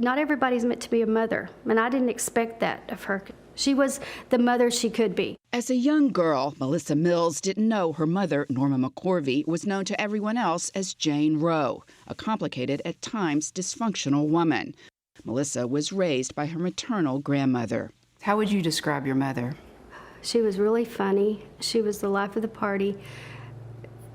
not everybody's meant to be a mother, and I didn't expect that of her. She was the mother she could be. As a young girl, Melissa Mills didn't know her mother, Norma McCorvey, was known to everyone else as Jane Roe, a complicated, at times dysfunctional woman. Melissa was raised by her maternal grandmother. How would you describe your mother? She was really funny. She was the life of the party.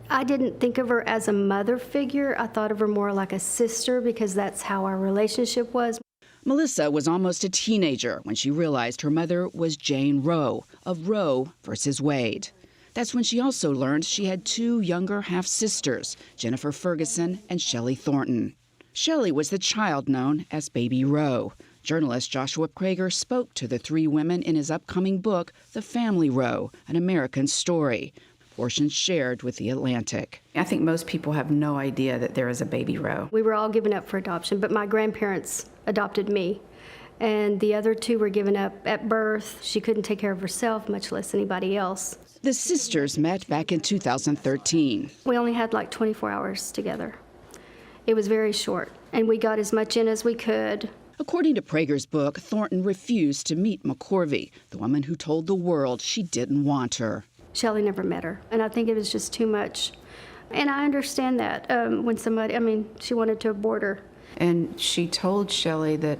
I didn't think of her as a mother figure. I thought of her more like a sister because that's how our relationship was. Melissa was almost a teenager when she realized her mother was Jane Roe, of Roe versus Wade. That's when she also learned she had two younger half-sisters, Jennifer Ferguson and Shelley Thornton. Shelley was the child known as Baby Roe. Journalist Joshua Prager spoke to the three women in his upcoming book, The Family Roe, An American Story, portions shared with The Atlantic. I think most people have no idea that there is a Baby Roe. We were all given up for adoption, but my grandparents adopted me, and the other two were given up at birth. She couldn't take care of herself, much less anybody else. The sisters met back in 2013. We only had like 24 hours together. It was very short, and we got as much in as we could. According to Prager's book, Thornton refused to meet McCorvey, the woman who told the world she didn't want her. Shelley never met her, and I think it was just too much. And I understand that when she wanted to abort her. And she told Shelley that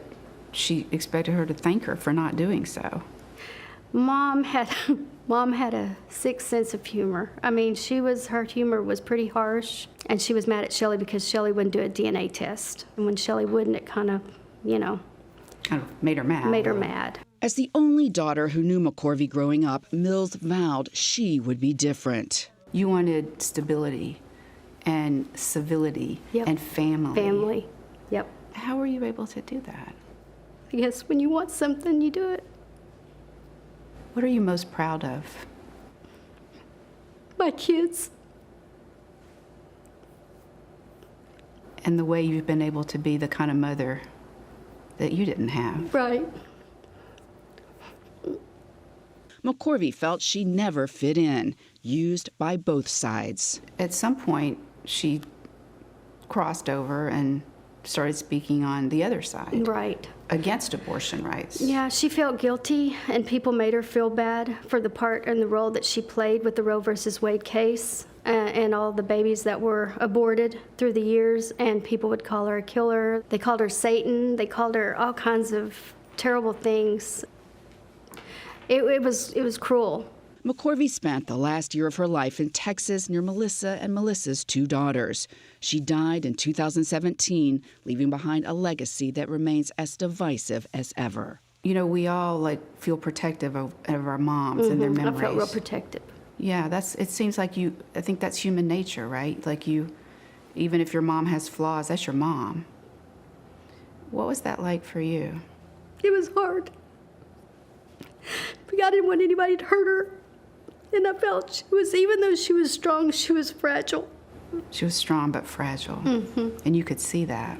she expected her to thank her for not doing so. Mom had a sick sense of humor. Her humor was pretty harsh, and she was mad at Shelley because Shelley wouldn't do a DNA test. And when Shelley wouldn't, it kind of made her mad. Made her mad. As the only daughter who knew McCorvey growing up, Mills vowed she would be different. You wanted stability and civility. Yep. And family. Family, yep. How were you able to do that? I guess when you want something, you do it. What are you most proud of? My kids. And the way you've been able to be the kind of mother that you didn't have. Right. McCorvey felt she never fit in, used by both sides. At some point, she crossed over and started speaking on the other side. Right. Against abortion rights. Yeah, she felt guilty, and people made her feel bad for the part and the role that she played with the Roe versus Wade case and all the babies that were aborted through the years, and people would call her a killer. They called her Satan. They called her all kinds of terrible things. It was cruel. McCorvey spent the last year of her life in Texas near Melissa and Melissa's two daughters. She died in 2017, leaving behind a legacy that remains as divisive as ever. You know, we all feel protective of our moms and their memories. I felt real protective. Yeah, it seems like I think that's human nature, right? Even if your mom has flaws, that's your mom. What was that like for you? It was hard. But I didn't want anybody to hurt her. And I felt even though she was strong, she was fragile. She was strong but fragile. And you could see that.